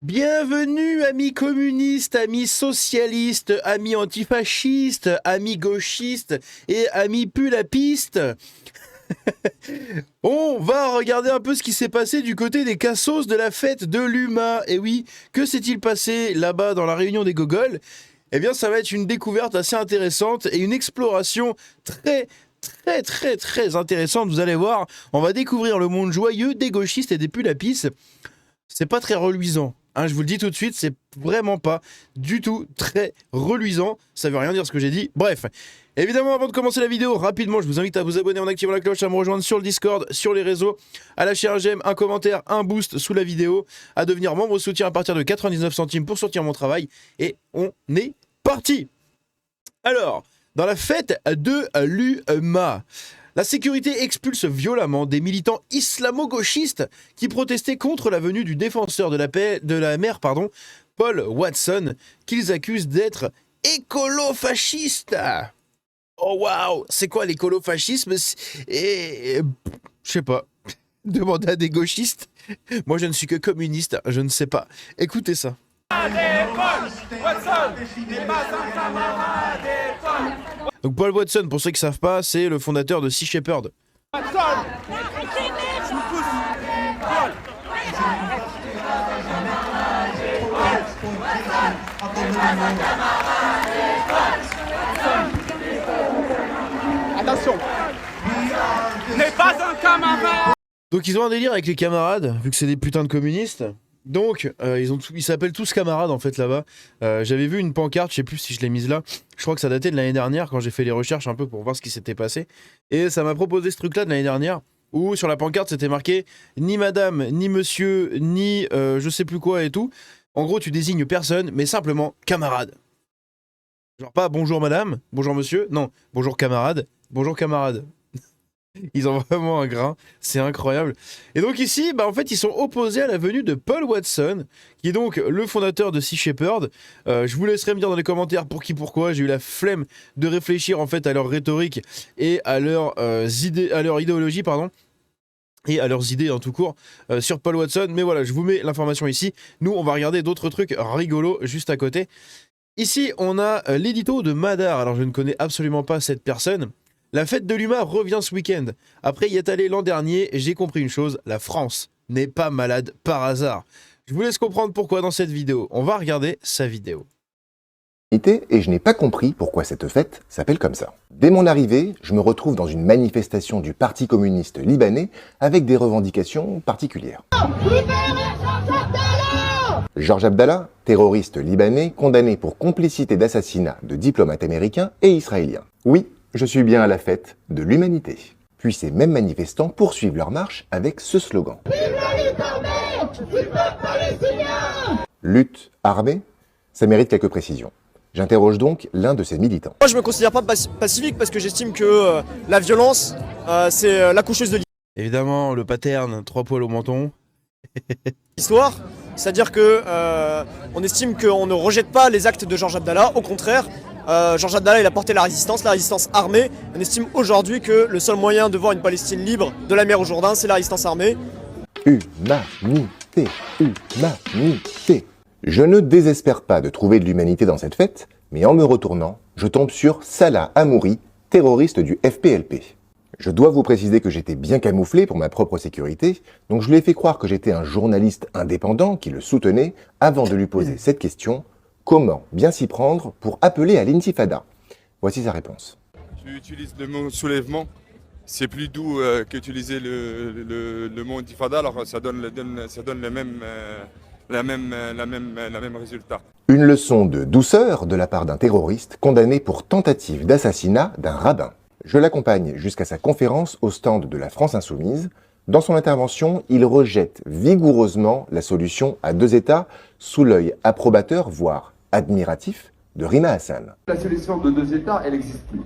Bienvenue, amis communistes, amis socialistes, amis antifascistes, amis gauchistes et amis pulapistes. On va regarder un peu ce qui s'est passé du côté des cassos de la fête de l'UMA. Et oui, que s'est-il passé là-bas dans la réunion des gogols? Eh bien, ça va être une découverte assez intéressante et une exploration très intéressante. Vous allez voir, on va découvrir le monde joyeux des gauchistes et des pulapis. C'est pas très reluisant. Hein, je vous le dis tout de suite, c'est vraiment pas du tout très reluisant. Ça veut rien dire ce que j'ai dit. Bref, évidemment, avant de commencer la vidéo, rapidement, je vous invite à vous abonner en activant la cloche, à me rejoindre sur le Discord, sur les réseaux, à lâcher un j'aime, un commentaire, un boost sous la vidéo, à devenir membre soutien à partir de 99 centimes pour soutenir mon travail. Et on est parti. Alors, dans la fête de l'UMA, la sécurité expulse violemment des militants islamo-gauchistes qui protestaient contre la venue du défenseur de la mer, Paul Watson, qu'ils accusent d'être écolo-fasciste. Oh waouh, c'est quoi l'écolo-fascisme? Je sais pas. Demandez à des gauchistes. Moi, je ne suis que communiste, je ne sais pas. Écoutez ça. Donc Paul Watson, pour ceux qui ne savent pas, c'est le fondateur de Sea Shepherd. Attention, n'est pas un camarade. Donc ils ont un délire avec les camarades, vu que c'est des putains de communistes. Donc, ils s'appellent tous camarades en fait là-bas. J'avais vu une pancarte, je sais plus si je l'ai mise là. Je crois que ça datait de l'année dernière quand j'ai fait les recherches un peu pour voir ce qui s'était passé. Et ça m'a proposé ce truc-là de l'année dernière où sur la pancarte c'était marqué ni madame, ni monsieur, ni je sais plus quoi et tout. En gros, tu désignes personne, mais simplement camarade. Genre pas bonjour madame, bonjour monsieur, non, bonjour camarade, bonjour camarade. Ils ont vraiment un grain, c'est incroyable. Et donc ici, en fait, ils sont opposés à la venue de Paul Watson, qui est donc le fondateur de Sea Shepherd. Je vous laisserai me dire dans les commentaires pour qui, pourquoi. J'ai eu la flemme de réfléchir en fait à leur rhétorique et à leur idéologie, et à leurs idées en tout court sur Paul Watson. Mais voilà, je vous mets l'information ici. Nous, on va regarder d'autres trucs rigolos juste à côté. Ici, on a l'édito de Madar. Alors, je ne connais absolument pas cette personne. La fête de l'UMA revient ce week-end. Après y être allé l'an dernier, j'ai compris une chose, la France n'est pas malade par hasard. Je vous laisse comprendre pourquoi dans cette vidéo. On va regarder sa vidéo. Et je n'ai pas compris pourquoi cette fête s'appelle comme ça. Dès mon arrivée, je me retrouve dans une manifestation du Parti communiste libanais avec des revendications particulières. Georges Abdallah, terroriste libanais condamné pour complicité d'assassinat de diplomates américains et israéliens. Oui, je suis bien à la fête de l'humanité. Puis ces mêmes manifestants poursuivent leur marche avec ce slogan. Vive la lutte armée du peuple palestinien! Lutte armée? Ça mérite quelques précisions. J'interroge donc l'un de ces militants. Moi je me considère pas pacifique parce que j'estime que la violence c'est l'accoucheuse de Évidemment, le pattern, 3 poils au menton. l'histoire. C'est-à-dire que on estime qu'on ne rejette pas les actes de Georges Abdallah, au contraire. Georges Abdallah il a porté la résistance armée. On estime aujourd'hui que le seul moyen de voir une Palestine libre de la mer au Jourdain, c'est la résistance armée. Humanité, humanité. Je ne désespère pas de trouver de l'humanité dans cette fête, mais en me retournant, je tombe sur Salah Hamouri, terroriste du FPLP. Je dois vous préciser que j'étais bien camouflé pour ma propre sécurité, donc je lui ai fait croire que j'étais un journaliste indépendant qui le soutenait avant de lui poser cette question. Comment bien s'y prendre pour appeler à l'intifada? Voici sa réponse. Tu utilises le mot soulèvement, c'est plus doux qu'utiliser le mot intifada, alors ça donne le même résultat. Une leçon de douceur de la part d'un terroriste condamné pour tentative d'assassinat d'un rabbin. Je l'accompagne jusqu'à sa conférence au stand de la France Insoumise. Dans son intervention, il rejette vigoureusement la solution à 2 États sous l'œil approbateur, voire admiratif, de Rima Hassan. La solution de 2 États, elle n'existe plus.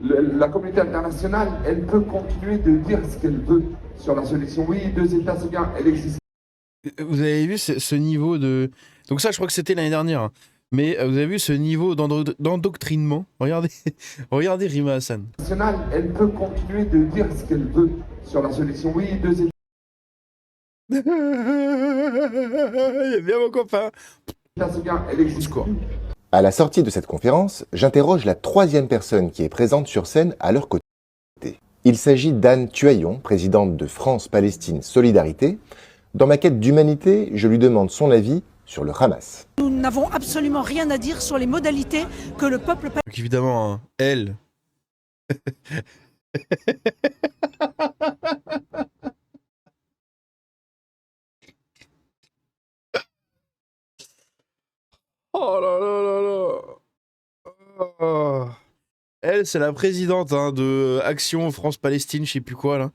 La communauté internationale, elle peut continuer de dire ce qu'elle veut sur la solution. Oui, 2 États, c'est bien, elle existe. Vous avez vu ce niveau de... Donc ça, je crois que c'était l'année dernière. Hein. Mais vous avez vu ce niveau d'endoctrinement? Regardez, regardez Rima Hassan. Elle peut continuer de dire ce qu'elle veut sur la solution. Oui, 2 États. Il est bien mon copain. État civil, elle existe Secours. plus. À la sortie de cette conférence, j'interroge la troisième personne qui est présente sur scène à leur côté. Il s'agit d'Anne Tuaillon, présidente de France-Palestine Solidarité. Dans ma quête d'humanité, je lui demande son avis sur le Hamas. Nous n'avons absolument rien à dire sur les modalités que le peuple Donc évidemment, hein, elle. Oh là là là là. Oh. Elle, c'est la présidente hein, de Action France-Palestine, je sais plus quoi là.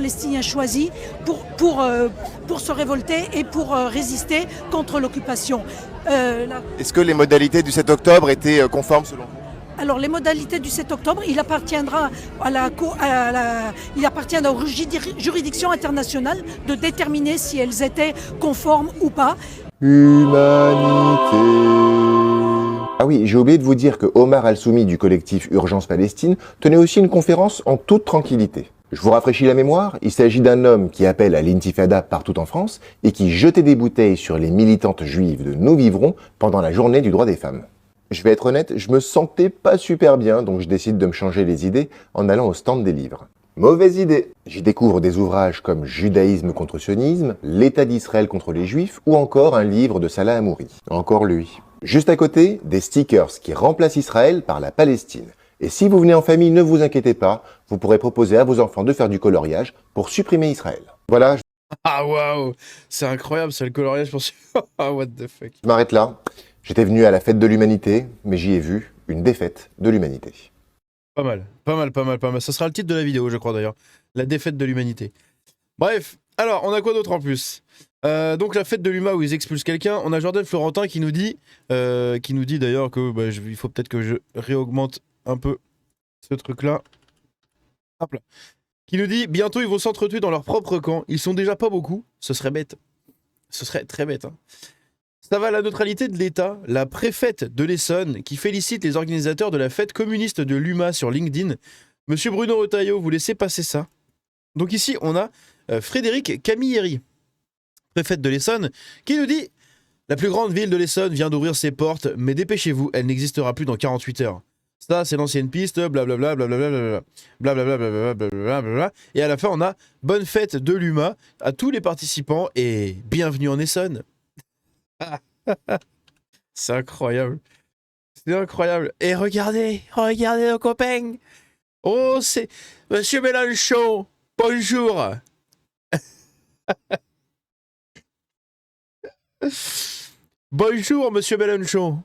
palestinien choisi pour se révolter et pour résister contre l'occupation. Est-ce que les modalités du 7 octobre étaient conformes selon vous? Alors les modalités du 7 octobre, il appartiendra il appartient aux juridictions internationales de déterminer si elles étaient conformes ou pas. Humanité. Ah oui, j'ai oublié de vous dire que Omar Al-Soumi du collectif Urgence Palestine tenait aussi une conférence en toute tranquillité. Je vous rafraîchis la mémoire, il s'agit d'un homme qui appelle à l'intifada partout en France et qui jetait des bouteilles sur les militantes juives de Nous Vivrons pendant la journée du droit des femmes. Je vais être honnête, je me sentais pas super bien, donc je décide de me changer les idées en allant au stand des livres. Mauvaise idée. J'y découvre des ouvrages comme Judaïsme contre sionisme, L'État d'Israël contre les Juifs ou encore un livre de Salah Hamouri. Encore lui. Juste à côté, des stickers qui remplacent Israël par la Palestine. Et si vous venez en famille, ne vous inquiétez pas, vous pourrez proposer à vos enfants de faire du coloriage pour supprimer Israël. Voilà, Ah waouh, c'est incroyable, c'est le coloriage pour Ah what the fuck. je m'arrête là. J'étais venu à la fête de l'humanité, mais j'y ai vu une défaite de l'humanité. Pas mal, pas mal, pas mal, pas mal. Ça sera le titre de la vidéo, je crois d'ailleurs. La défaite de l'humanité. Bref, alors, on a quoi d'autre en plus donc la fête de l'UMA où ils expulsent quelqu'un. On a Jordan Florentin qui nous dit d'ailleurs que il faut peut-être que je réaugmente un peu ce truc-là. Hop là. Qui nous dit bientôt ils vont s'entretuer dans leur propre camp. Ils sont déjà pas beaucoup. Ce serait bête. Ce serait très bête. Hein. Ça va à la neutralité de l'État. La préfète de l'Essonne qui félicite les organisateurs de la fête communiste de l'UMA sur LinkedIn. Monsieur Bruno Retailleau, vous laissez passer ça. Donc ici, on a Frédéric Camilleri, préfète de l'Essonne, qui nous dit « La plus grande ville de l'Essonne vient d'ouvrir ses portes, mais dépêchez-vous, elle n'existera plus dans 48 heures. » Ça, c'est l'ancienne piste, blablabla, blablabla, blablabla, blablabla. Et à la fin, on a « Bonne fête de l'UMA à tous les participants et bienvenue en Essonne. » C'est incroyable. C'est incroyable. Et regardez nos copains. Oh, c'est Monsieur Mélenchon. Bonjour. Bonjour, Monsieur Mélenchon.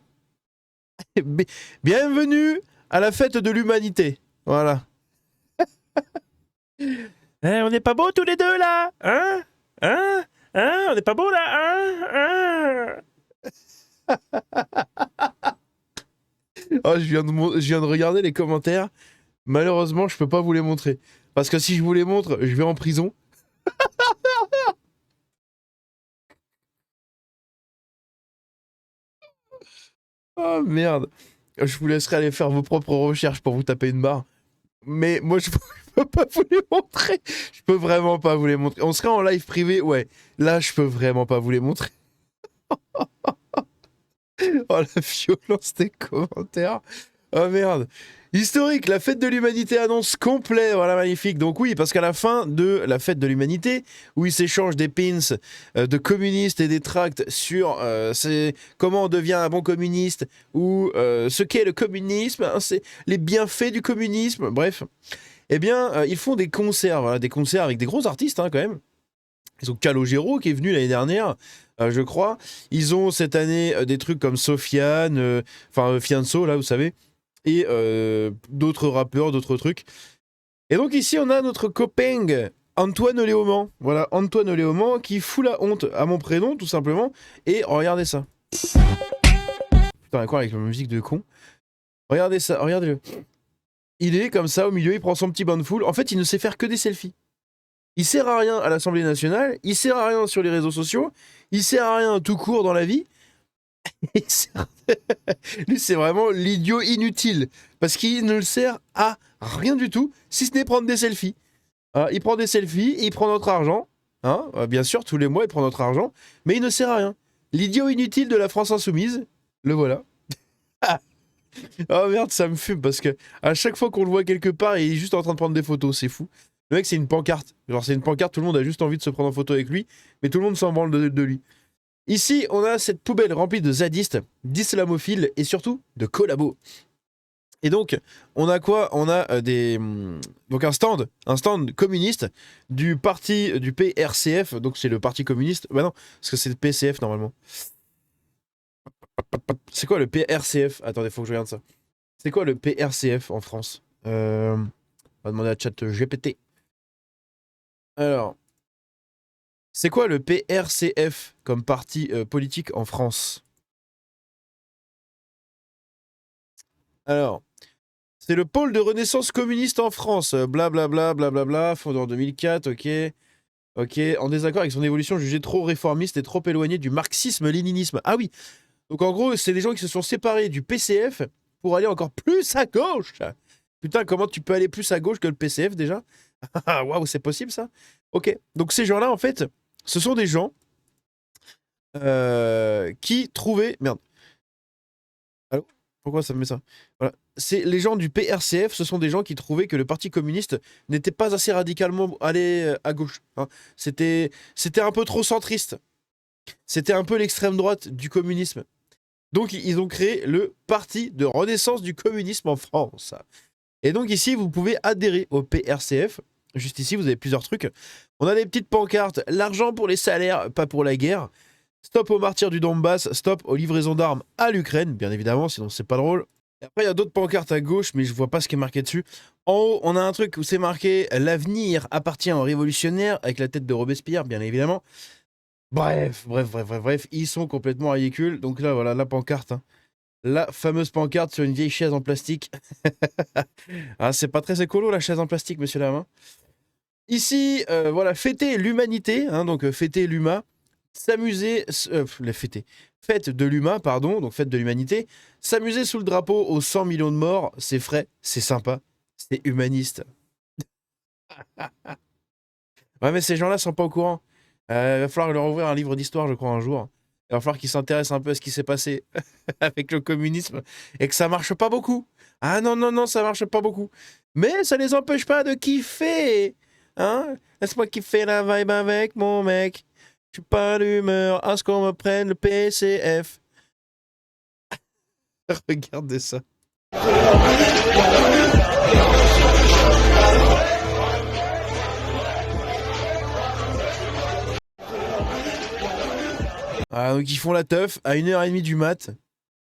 Bienvenue à la fête de l'humanité. Voilà. On n'est pas beaux tous les deux là, hein? On n'est pas beaux là, hein? Oh, je viens de regarder les commentaires. Malheureusement, je peux pas vous les montrer. Parce que si je vous les montre, je vais en prison. Oh merde. Je vous laisserai aller faire vos propres recherches pour vous taper une barre. Mais moi, je peux pas vous les montrer. Je peux vraiment pas vous les montrer. On serait en live privé, ouais. Là, je peux vraiment pas vous les montrer. Oh, la violence des commentaires. Oh merde. Historique, la fête de l'humanité annonce complet, voilà, magnifique. Donc oui, parce qu'à la fin de la fête de l'humanité, où ils s'échangent des pins de communistes et des tracts sur comment on devient un bon communiste, ou ce qu'est le communisme, hein, c'est les bienfaits du communisme, bref. Eh bien, ils font des concerts, voilà, des concerts avec des gros artistes, hein, quand même. Ils ont Calogero qui est venu l'année dernière, je crois. Ils ont cette année des trucs comme Sofiane, Fianso, là, vous savez. Et d'autres rappeurs, d'autres trucs. Et donc ici, on a notre copain Antoine Léaumont. Voilà, Antoine Léaumont qui fout la honte à mon prénom, tout simplement. Et regardez ça. Putain, quoi avec la musique de con. Regardez ça, regardez-le. Il est comme ça, au milieu, il prend son petit bain de foule. En fait, il ne sait faire que des selfies. Il sert à rien à l'Assemblée nationale, il sert à rien sur les réseaux sociaux, il sert à rien tout court dans la vie. Lui, c'est vraiment l'idiot inutile. Parce qu'il ne le sert à rien du tout, si ce n'est prendre des selfies. Hein, il prend des selfies, il prend notre argent. Hein, bien sûr, tous les mois, il prend notre argent. Mais il ne sert à rien. L'idiot inutile de la France insoumise, le voilà. Oh merde, ça me fume parce que à chaque fois qu'on le voit quelque part, il est juste en train de prendre des photos, c'est fou. Le mec, c'est une pancarte. Genre, c'est une pancarte, tout le monde a juste envie de se prendre en photo avec lui, mais tout le monde s'en branle de lui. Ici, on a cette poubelle remplie de zadistes, d'islamophiles et surtout de collabos. Et donc, on a quoi? On a donc un stand communiste du parti du PRCF, donc c'est le parti communiste. Bah non, parce que c'est le PCF normalement. C'est quoi le PRCF? Attendez, faut que je regarde ça. C'est quoi le PRCF en France? On va demander à chat GPT. Alors, c'est quoi le PRCF comme parti politique en France? Alors, c'est le pôle de renaissance communiste en France. Blablabla, blablabla, fondé en 2004, ok. Ok, en désaccord avec son évolution jugée trop réformiste et trop éloignée du marxisme-léninisme. Ah oui, donc en gros, c'est des gens qui se sont séparés du PCF pour aller encore plus à gauche. Putain, comment tu peux aller plus à gauche que le PCF déjà? Waouh, c'est possible ça? Ok, donc ces gens-là, en fait, ce sont des gens qui trouvaient... Merde. Allô? Pourquoi ça me met ça? Voilà. C'est les gens du PRCF, ce sont des gens qui trouvaient que le Parti communiste n'était pas assez radicalement allé à gauche. Hein. C'était un peu trop centriste. C'était un peu l'extrême droite du communisme. Donc, ils ont créé le Parti de renaissance du communisme en France. Et donc, ici, vous pouvez adhérer au PRCF. Juste ici, vous avez plusieurs trucs. On a des petites pancartes. L'argent pour les salaires, pas pour la guerre. Stop aux martyrs du Donbass. Stop aux livraisons d'armes à l'Ukraine. Bien évidemment, sinon c'est pas drôle. Et après, il y a d'autres pancartes à gauche, mais je vois pas ce qui est marqué dessus. En haut, on a un truc où c'est marqué « L'avenir appartient aux révolutionnaires » avec la tête de Robespierre, bien évidemment. Bref, ils sont complètement ridicules. Donc là, voilà, la pancarte. Hein. La fameuse pancarte sur une vieille chaise en plastique. Ah, c'est pas très écolo, la chaise en plastique, monsieur Lama. Ici, voilà, fêter l'humanité, hein, donc fêter l'humain, s'amuser, fête de l'humain, pardon, donc fête de l'humanité, s'amuser sous le drapeau aux 100 millions de morts, c'est frais, c'est sympa, c'est humaniste. Ouais, mais ces gens-là sont pas au courant. Il va falloir leur ouvrir un livre d'histoire, je crois, un jour. Il va falloir qu'ils s'intéressent un peu à ce qui s'est passé avec le communisme et que ça marche pas beaucoup. Ah non, ça marche pas beaucoup. Mais ça les empêche pas de kiffer. Hein? Laisse-moi kiffer la vibe avec mon mec. Je suis pas d'humeur à ce qu'on me prenne le PCF. Regardez ça. Ah, donc ils font la teuf à 1h30 du mat.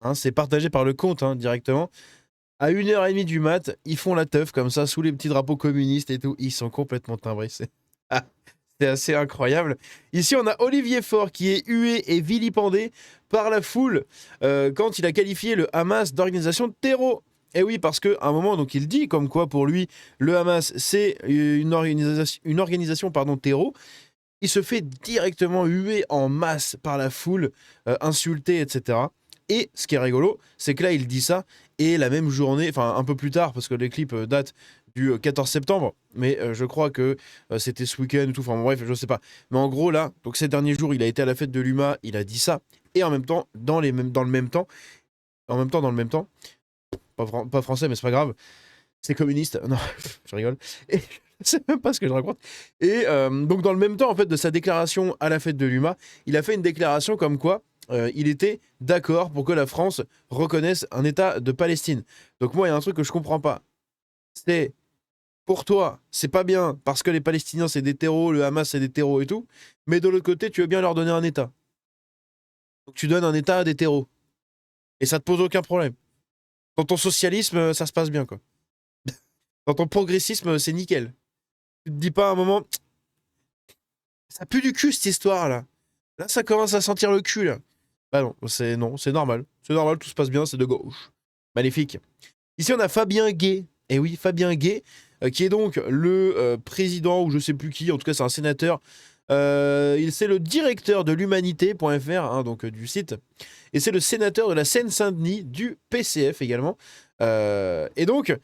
Hein, c'est partagé par le compte hein, directement. À 1h30 du mat, ils font la teuf comme ça, sous les petits drapeaux communistes et tout. Ils sont complètement timbrés. C'est assez incroyable. Ici, on a Olivier Faure qui est hué et vilipendé par la foule quand il a qualifié le Hamas d'organisation de terreau. Et oui, parce qu'à un moment, donc, il dit comme quoi pour lui, le Hamas, c'est une organisation terreau. Il se fait directement huer en masse par la foule, insulté, etc. Et ce qui est rigolo, c'est que là, il dit ça, et la même journée, enfin un peu plus tard, parce que les clips datent du 14 septembre, mais je crois que c'était ce week-end ou tout, enfin bref, je sais pas. Mais en gros, là, donc ces derniers jours, il a été à la fête de l'UMA, il a dit ça, et en même temps, dans le même temps, pas français, mais c'est pas grave, c'est communiste, non, je rigole, et je sais même pas ce que je raconte. Et donc dans le même temps, en fait, de sa déclaration à la fête de l'UMA, il a fait une déclaration comme quoi il était d'accord pour que la France reconnaisse un État de Palestine. Donc moi, il y a un truc que je comprends pas. C'est, pour toi, c'est pas bien parce que les Palestiniens, c'est des terreaux, le Hamas, c'est des terreaux et tout, mais de l'autre côté, tu veux bien leur donner un État. Donc tu donnes un État à des terreaux. Et ça te pose aucun problème. Dans ton socialisme, ça se passe bien, quoi. Dans ton progressisme, c'est nickel. Tu te dis pas à un moment... Ça pue du cul, cette histoire-là. Là, ça commence à sentir le cul, là. Bah non, c'est normal. C'est normal, tout se passe bien, c'est de gauche. Magnifique. Ici, on a Fabien Gay. Et oui, Fabien Gay, qui est donc le président, ou je sais plus qui, en tout cas, c'est un sénateur. C'est le directeur de l'humanité.fr, hein, donc du site. Et c'est le sénateur de la Seine-Saint-Denis, du PCF également. Et donc,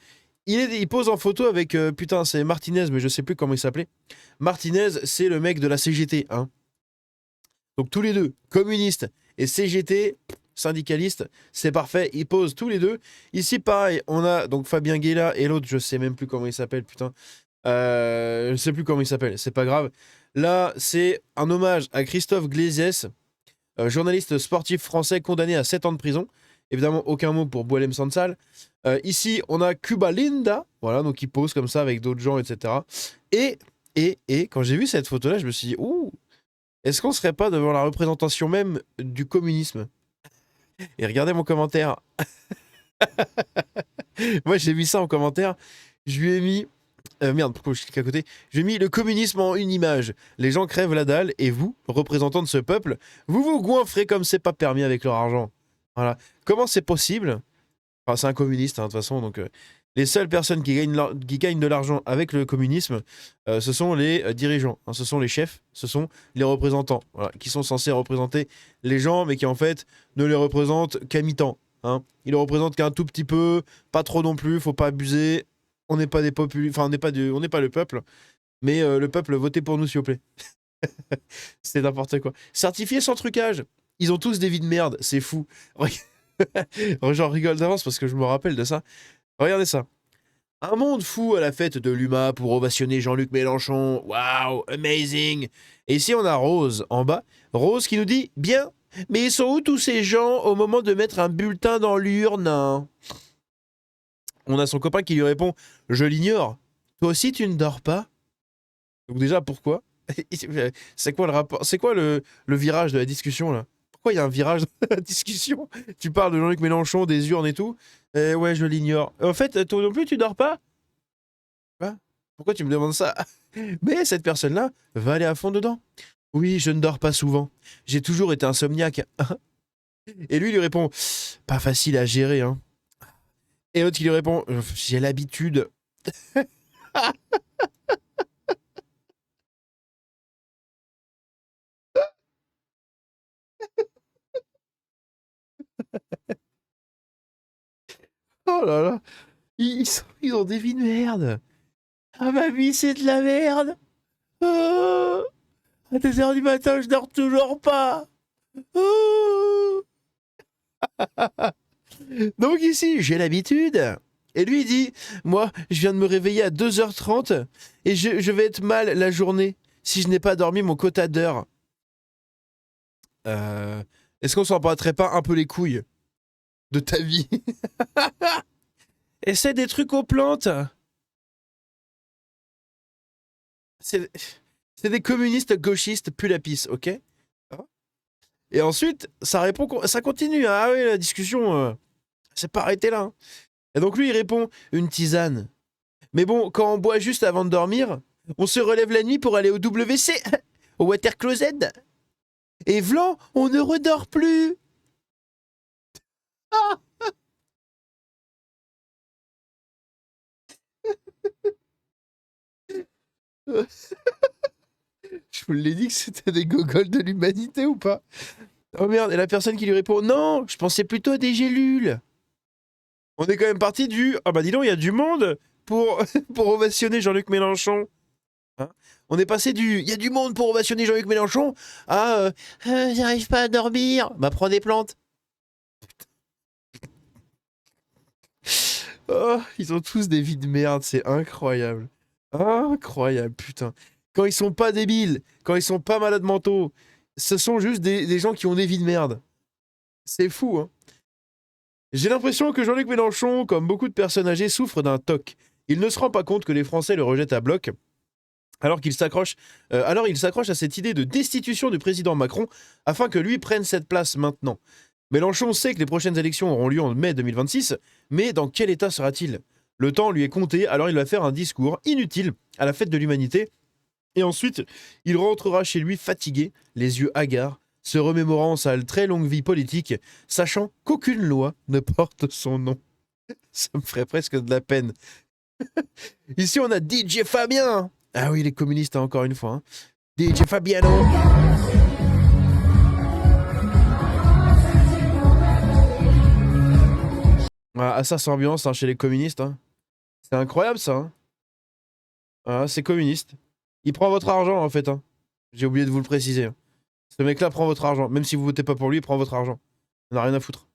il pose en photo avec, putain, c'est Martinez, mais je sais plus comment il s'appelait. Martinez, c'est le mec de la CGT, hein. Donc tous les deux, communistes et CGT, syndicalistes, c'est parfait, ils posent tous les deux. Ici, pareil, on a donc Fabien Guéla et l'autre, je sais même plus comment il s'appelle, putain. Je sais plus comment il s'appelle, c'est pas grave. Là, c'est un hommage à Christophe Gléziès, journaliste sportif français condamné à 7 ans de prison. Évidemment, aucun mot pour Boualem Sansal. Ici, on a Cuba Linda, voilà, donc il pose comme ça avec d'autres gens, etc. Et quand j'ai vu cette photo-là, je me suis dit, ouh, est-ce qu'on serait pas devant la représentation même du communisme? Et regardez mon commentaire. Moi, j'ai mis ça en commentaire. Je lui ai mis... merde, pourquoi je clique à côté? J'ai mis le communisme en une image. Les gens crèvent la dalle et vous, représentants de ce peuple, vous vous goinfrez comme c'est pas permis avec leur argent. Voilà. Comment c'est possible? Enfin, c'est un communiste, hein, de toute façon. Donc, les seules personnes qui gagnent de l'argent avec le communisme, ce sont les dirigeants, hein, ce sont les chefs, ce sont les représentants, voilà, qui sont censés représenter les gens, mais qui en fait ne les représentent qu'à mi-temps. Hein. Ils les représentent qu'un tout petit peu, pas trop non plus, faut pas abuser. On n'est pas des enfin, on n'est pas le peuple, mais le peuple, votez pour nous, s'il vous plaît. C'est n'importe quoi. Certifié sans trucage. Ils ont tous des vies de merde, c'est fou. J'en rigole d'avance parce que je me rappelle de ça. Regardez ça. Un monde fou à la fête de l'UMA pour ovationner Jean-Luc Mélenchon. Waouh, amazing. Et ici, on a Rose en bas. Rose qui nous dit, bien, mais ils sont où tous ces gens au moment de mettre un bulletin dans l'urne? On a son copain qui lui répond, je l'ignore. Toi aussi, tu ne dors pas? Donc déjà, pourquoi? C'est quoi le rapport? C'est quoi le virage de la discussion, là? Pourquoi il y a un virage dans la discussion? Tu parles de Jean-Luc Mélenchon, des urnes et tout. Ouais, je l'ignore. En fait, toi non plus, tu dors pas? Quoi? Pourquoi tu me demandes ça? Mais cette personne-là va aller à fond dedans. Oui, je ne dors pas souvent. J'ai toujours été insomniaque. Et lui répond, pas facile à gérer, hein. Et l'autre qui lui répond, j'ai l'habitude. Oh là là, ils ont des vies de merde. Ah, ma vie, c'est de la merde. Oh, à 2h du matin, je dors toujours pas. Oh. Donc ici, j'ai l'habitude. Et lui, il dit, moi, je viens de me réveiller à 2h30 et je vais être mal la journée si je n'ai pas dormi mon quota d'heures. Est-ce qu'on s'en battrait pas un peu les couilles de ta vie? Essaie des trucs aux plantes. C'est des communistes gauchistes pulapis, ok? Et ensuite, ça répond, ça continue. Hein. Ah oui, la discussion, c'est pas arrêté là. Hein. Et donc lui, il répond, une tisane. Mais bon, quand on boit juste avant de dormir, on se relève la nuit pour aller au WC, au water closet. Et vlan, on ne redort plus. Ah. Je vous l'ai dit que c'était des gogoles de l'humanité ou pas? Oh merde, et la personne qui lui répond, non, je pensais plutôt à des gélules. On est quand même parti du, ah bah dis donc, il y a du monde pour ovationner Jean-Luc Mélenchon. Hein, on est passé du, il y a du monde pour ovationner Jean-Luc Mélenchon à, j'arrive pas à dormir. Bah prends des plantes. Oh, ils ont tous des vies de merde, c'est incroyable. Incroyable, putain. Quand ils sont pas débiles, quand ils sont pas malades mentaux, ce sont juste des gens qui ont des vies de merde. C'est fou, hein. J'ai l'impression que Jean-Luc Mélenchon, comme beaucoup de personnes âgées, souffre d'un TOC. Il ne se rend pas compte que les Français le rejettent à bloc, alors il s'accroche à cette idée de destitution du président Macron afin que lui prenne cette place maintenant. Mélenchon sait que les prochaines élections auront lieu en mai 2026, mais dans quel état sera-t-il? Le temps lui est compté, alors il va faire un discours inutile à la fête de l'humanité, et ensuite, il rentrera chez lui fatigué, les yeux hagards, se remémorant sa très longue vie politique, sachant qu'aucune loi ne porte son nom. Ça me ferait presque de la peine. Ici, on a DJ Fabien. Ah oui, les communistes, hein, encore une fois. Hein. DJ Fabiano. Ah, ça, c'est ambiance hein, chez les communistes. Hein. C'est incroyable ça. Hein. Voilà, c'est communiste. Il prend votre argent en fait. Hein. J'ai oublié de vous le préciser. Hein. Ce mec-là prend votre argent. Même si vous votez pas pour lui, il prend votre argent. On n'a rien à foutre.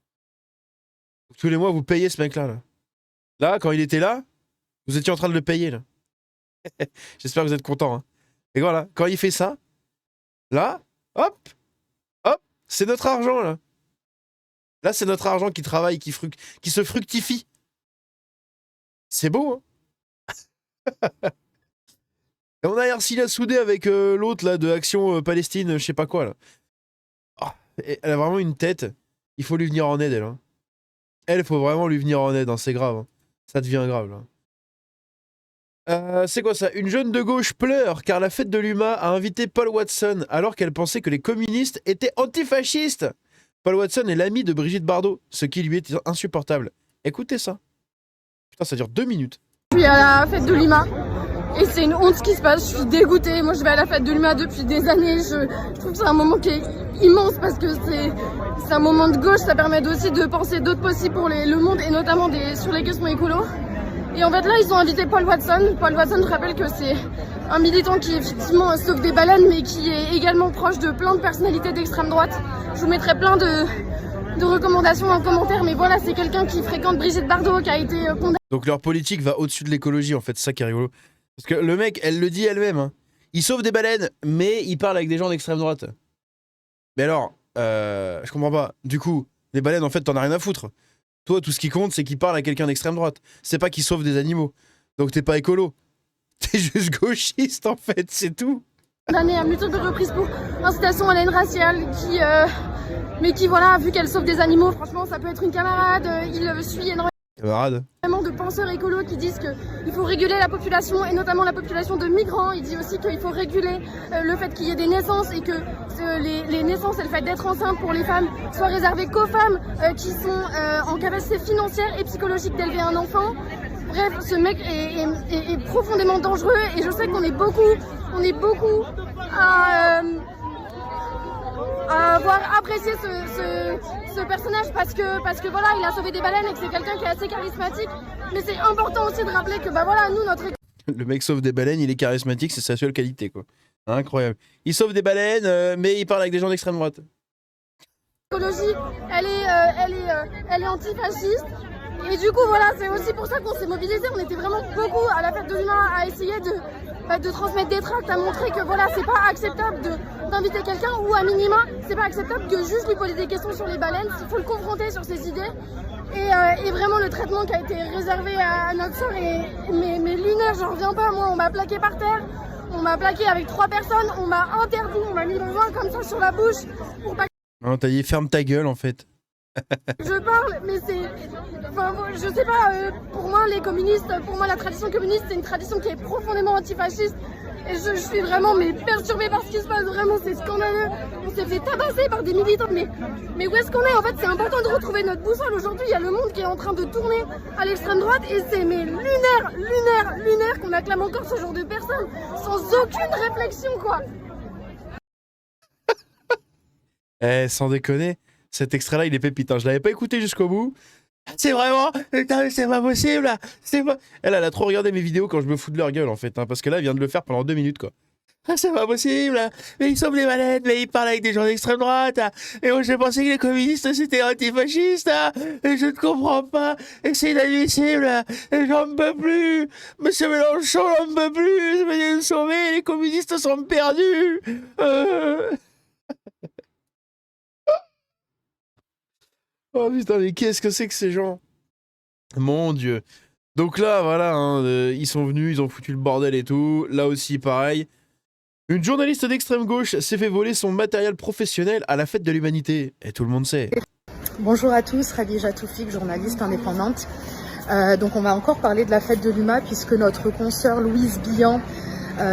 Tous les mois, vous payez ce mec-là. Là. Là, quand il était là, vous étiez en train de le payer. Là. J'espère que vous êtes contents. Hein. Et voilà, quand il fait ça, là, hop, hop, c'est notre argent là. Là, c'est notre argent qui travaille, qui se fructifie. C'est beau, hein. Et on a Ercilla soudé avec l'autre là de Action Palestine, je sais pas quoi là. Oh, elle a vraiment une tête. Il faut lui venir en aide, elle. Hein. Elle, il faut vraiment lui venir en aide, hein. C'est grave. Hein. Ça devient grave là. C'est quoi ça? Une jeune de gauche pleure car la fête de l'UMA a invité Paul Watson alors qu'elle pensait que les communistes étaient antifascistes. Paul Watson est l'ami de Brigitte Bardot, ce qui lui est insupportable. Écoutez ça. Putain, ça dure 2 minutes. Je suis à la fête de l'UMA et c'est une honte ce qui se passe. Je suis dégoûtée. Moi, je vais à la fête de l'UMA depuis des années. Je trouve que c'est un moment qui est immense parce que c'est un moment de gauche. Ça permet aussi de penser d'autres possibles pour le monde et notamment sur les questions écolo. Et en fait là ils ont invité Paul Watson. Paul Watson, je rappelle que c'est un militant qui effectivement sauve des baleines mais qui est également proche de plein de personnalités d'extrême droite. Je vous mettrai plein de recommandations en commentaire, mais voilà, c'est quelqu'un qui fréquente Brigitte Bardot qui a été condamnée. Donc leur politique va au-dessus de l'écologie en fait, c'est ça qui est rigolo. Parce que le mec, elle le dit elle-même, hein. Il sauve des baleines mais il parle avec des gens d'extrême droite. Mais alors, je comprends pas. Du coup, les baleines en fait t'en as rien à foutre. Toi, tout ce qui compte, c'est qu'il parle à quelqu'un d'extrême droite. C'est pas qu'il sauve des animaux. Donc t'es pas écolo. T'es juste gauchiste, en fait, c'est tout. Condamnée à multiples reprises pour incitation à la haine raciale, mais qui, voilà, vu qu'elle sauve des animaux, franchement, ça peut être une camarade. Il suit énormément de penseurs écolos qui disent qu'il faut réguler la population, et notamment la population de migrants. Il dit aussi qu'il faut réguler le fait qu'il y ait des naissances et que les naissances et le fait d'être enceinte pour les femmes soient réservées qu'aux femmes qui sont en capacité financière et psychologique d'élever un enfant. Bref, ce mec est profondément dangereux et je sais qu'on est beaucoup à avoir apprécié ce personnage parce que voilà, il a sauvé des baleines et que c'est quelqu'un qui est assez charismatique. Mais c'est important aussi de rappeler que bah voilà, nous notre le mec sauve des baleines, il est charismatique, c'est sa seule qualité quoi. Incroyable. Il sauve des baleines, mais il parle avec des gens d'extrême droite. L'écologie, elle est antifasciste. Et du coup voilà, c'est aussi pour ça qu'on s'est mobilisés. On était vraiment beaucoup à la fête de l'UMA à essayer de transmettre des tracts, à montrer que voilà, c'est pas acceptable d'inviter quelqu'un ou à minima, c'est pas acceptable que juste lui poser des questions sur les baleines. Il faut le confronter sur ses idées. Et vraiment le traitement qui a été réservé à notre sœur mais lunaire, j'en reviens pas. Moi, on m'a plaqué par terre, on m'a plaqué avec 3 personnes, on m'a interdit, on m'a mis le doigt comme ça sur la bouche pour pas. Non, t'as dit ferme ta gueule en fait. Je parle, mais c'est... Enfin, je sais pas, pour moi les communistes, pour moi la tradition communiste c'est une tradition qui est profondément antifasciste. Et je suis vraiment perturbée par ce qui se passe, vraiment c'est scandaleux. On s'est fait tabasser par des militants, mais où est-ce qu'on est? En fait c'est important de retrouver notre boussole. Aujourd'hui il y a le monde qui est en train de tourner à l'extrême droite et c'est lunaire qu'on acclame encore ce genre de personnes sans aucune réflexion quoi. Sans déconner, cet extrait-là il est pépite, hein. Je l'avais pas écouté jusqu'au bout. C'est vraiment, c'est pas possible, c'est pas... Elle a trop regardé mes vidéos quand je me fous de leur gueule en fait, hein, parce que là elle vient de le faire pendant 2 minutes quoi. C'est pas possible, mais ils sauvent les baleines, mais ils parlent avec des gens d'extrême droite, et moi je pensais que les communistes c'était antifasciste, et je ne comprends pas, et c'est inadmissible, et j'en peux plus, monsieur Mélenchon j'en peux plus, venez nous sauver, les communistes sont perdus. Oh putain, mais qu'est-ce que c'est que ces gens? Mon Dieu. Donc là, voilà, hein, ils sont venus, ils ont foutu le bordel et tout. Là aussi, pareil. Une journaliste d'extrême gauche s'est fait voler son matériel professionnel à la fête de l'humanité. Et tout le monde sait. Bonjour à tous, Khadija Toufik, journaliste indépendante. Donc on va encore parler de la fête de l'UMA puisque notre consoeur Louise Billan,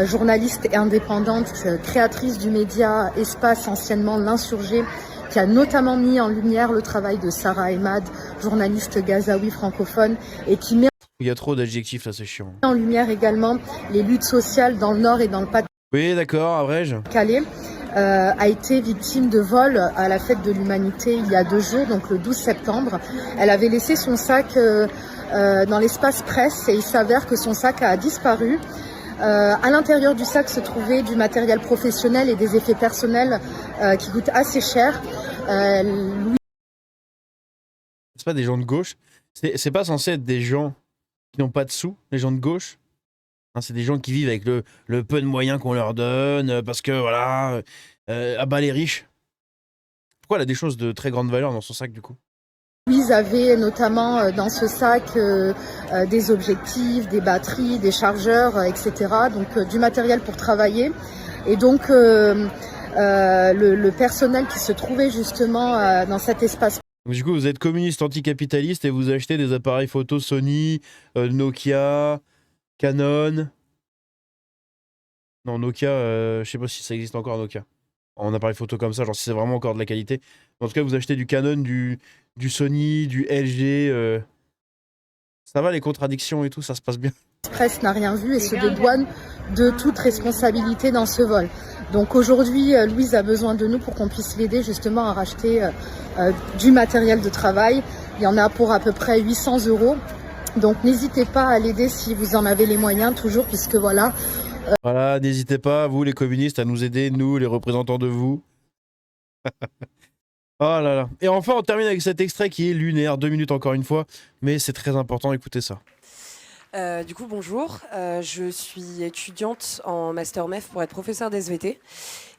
journaliste et indépendante, créatrice du média Espace, anciennement L'Insurgé, qui a notamment mis en lumière le travail de Sarah Emad, journaliste gazaoui francophone, et qui met Il y a trop d'adjectifs là, c'est chiant. en lumière également les luttes sociales dans le Nord et dans le Pas-de-Calais. Oui, d'accord, abrège. A été victime de vol à la fête de l'humanité il y a 2 jours, donc le 12 septembre. Elle avait laissé son sac dans l'espace presse et il s'avère que son sac a disparu. À l'intérieur du sac se trouvait du matériel professionnel et des effets personnels qui coûtent assez cher. C'est pas des gens de gauche. C'est pas censé être des gens qui n'ont pas de sous, les gens de gauche. Hein, c'est des gens qui vivent avec le peu de moyens qu'on leur donne, parce que voilà, à bas les riches. Pourquoi elle a des choses de très grande valeur dans son sac du coup? Louise avait notamment dans ce sac des objectifs, des batteries, des chargeurs, etc. Donc du matériel pour travailler. Et donc le personnel qui se trouvait justement dans cet espace. Donc, du coup, vous êtes communiste anticapitaliste et vous achetez des appareils photo Sony, Nokia, Canon. Non, Nokia, je sais pas si ça existe encore Nokia. En appareil photo comme ça, genre si c'est vraiment encore de la qualité. En tout cas, vous achetez du Canon, du Sony, du LG. Ça va les contradictions et tout, ça se passe bien. Presse n'a rien vu et se dédouane de toute responsabilité dans ce vol. Donc aujourd'hui, Louise a besoin de nous pour qu'on puisse l'aider justement à racheter du matériel de travail. Il y en a pour à peu près 800 €. Donc n'hésitez pas à l'aider si vous en avez les moyens, toujours, puisque voilà. Voilà, n'hésitez pas, vous les communistes, à nous aider, nous les représentants de vous. Oh là là. Et enfin, on termine avec cet extrait qui est lunaire, 2 minutes encore une fois, mais c'est très important, écoutez ça. Du coup, bonjour. Je suis étudiante en Master MEF pour être professeure d'SVT.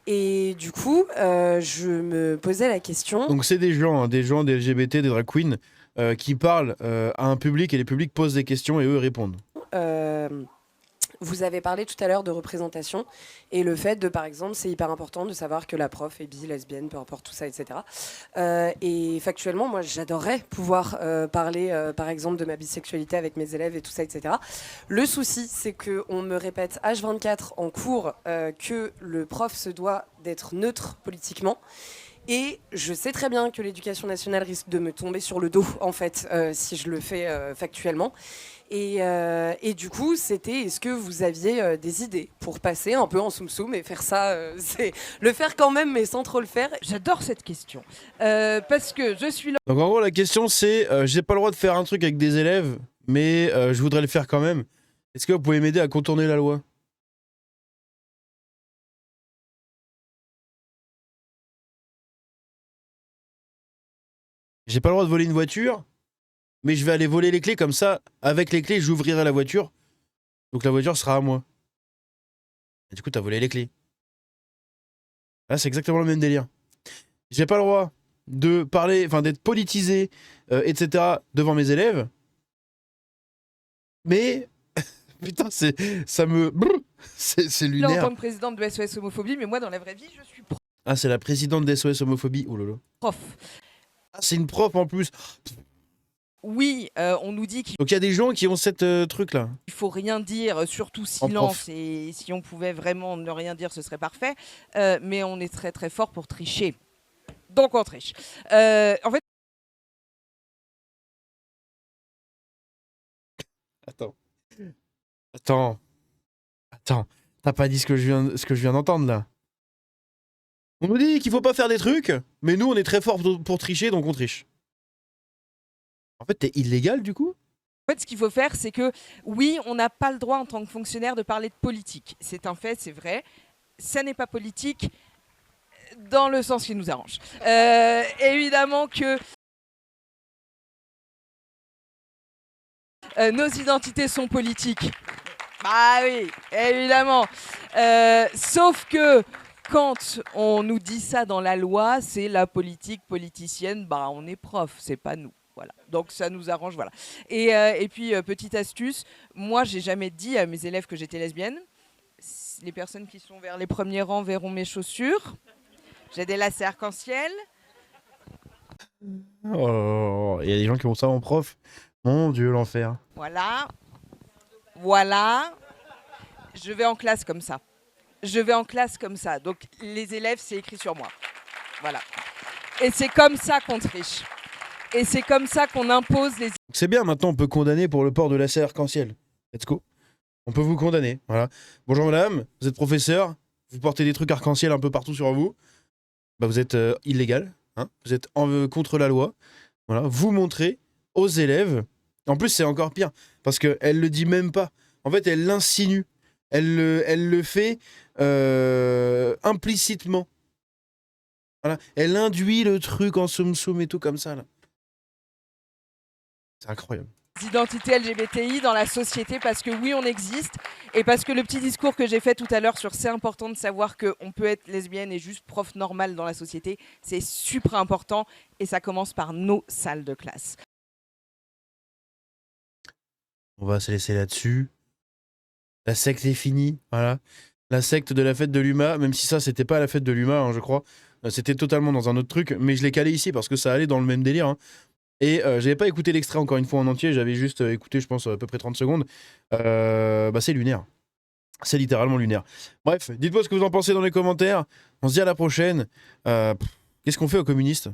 Et du coup, je me posais la question... Donc c'est des gens, des LGBT, des drag queens, qui parlent à un public et les publics posent des questions et eux répondent. Vous avez parlé tout à l'heure de représentation et le fait de, par exemple, c'est hyper important de savoir que la prof est bi, lesbienne, peu importe tout ça, etc. Et factuellement, moi, j'adorerais pouvoir parler, par exemple, de ma bisexualité avec mes élèves et tout ça, etc. Le souci, c'est qu'on me répète H24 en cours que le prof se doit d'être neutre politiquement. Et je sais très bien que l'éducation nationale risque de me tomber sur le dos, en fait, si je le fais factuellement. Et du coup, c'était, est-ce que vous aviez des idées pour passer un peu en soum-soum et faire ça, c'est le faire quand même, mais sans trop le faire? J'adore cette question, parce que je suis là... Donc en gros, la question c'est, j'ai pas le droit de faire un truc avec des élèves, mais je voudrais le faire quand même. Est-ce que vous pouvez m'aider à contourner la loi? J'ai pas le droit de voler une voiture, mais je vais aller voler les clés, comme ça, avec les clés, j'ouvrirai la voiture. Donc la voiture sera à moi. Et du coup, t'as volé les clés. Là, c'est exactement le même délire. J'ai pas le droit de parler, enfin d'être politisé, etc. devant mes élèves. Mais, putain, c'est lunaire. Là, en tant que présidente de SOS Homophobie, mais moi, dans la vraie vie, je suis Ah, c'est la présidente des SOS Homophobie. Oh lolo. prof. Ah, c'est une prof en plus. Oui, on nous dit qu'il Donc il y a des gens qui ont cette truc-là. faut rien dire, surtout silence. Et si on pouvait vraiment ne rien dire, ce serait parfait. Mais on est très très fort pour tricher. Donc on triche. En fait... Attends. T'as pas dit ce que je viens d'entendre là. On nous dit qu'il faut pas faire des trucs, mais nous on est très fort pour tricher, donc on triche. En fait, t'es illégal du coup? En fait, ce qu'il faut faire, c'est que, oui, on n'a pas le droit en tant que fonctionnaire de parler de politique. C'est un fait, c'est vrai. Ça n'est pas politique dans le sens qui nous arrange. Évidemment que nos identités sont politiques. Bah oui, évidemment. Sauf que quand on nous dit ça dans la loi, c'est la politique politicienne, bah on est prof, c'est pas nous. Voilà. Donc ça nous arrange, voilà. Et puis, petite astuce, moi j'ai jamais dit à mes élèves que j'étais lesbienne. Les personnes qui sont vers les premiers rangs verront mes chaussures. J'ai des lacets arc-en-ciel. Oh, il y a des gens qui ont ça en prof. Mon Dieu, l'enfer. Voilà. Voilà. Je vais en classe comme ça. Donc les élèves, c'est écrit sur moi. Voilà. Et c'est comme ça qu'on triche. Et c'est comme ça qu'on impose les... C'est bien, maintenant on peut condamner pour le port de lacets arc-en-ciel. Let's go. On peut vous condamner, voilà. Bonjour madame, vous êtes professeur, vous portez des trucs arc-en-ciel un peu partout sur vous. Bah vous êtes illégal, hein, vous êtes contre la loi. Voilà, vous montrez aux élèves En plus, c'est encore pire, parce qu'elle le dit même pas. En fait, elle l'insinue. Elle le fait implicitement. Voilà. Elle induit le truc en soum-soum et tout comme ça, là. C'est incroyable. Identité LGBTI dans la société, parce que oui, on existe, et parce que le petit discours que j'ai fait tout à l'heure sur c'est important de savoir qu'on peut être lesbienne et juste prof normal dans la société, c'est super important, et ça commence par nos salles de classe. On va se laisser là-dessus. La secte est finie, voilà. La secte de la fête de l'UMA, même si ça, c'était pas la fête de l'UMA, hein, je crois. C'était totalement dans un autre truc, mais je l'ai calé ici parce que ça allait dans le même délire, hein. Et j'avais pas écouté l'extrait encore une fois en entier, j'avais juste écouté, je pense, à peu près 30 secondes. C'est lunaire. C'est littéralement lunaire. Bref, dites-moi ce que vous en pensez dans les commentaires. On se dit à la prochaine. Qu'est-ce qu'on fait aux communistes ?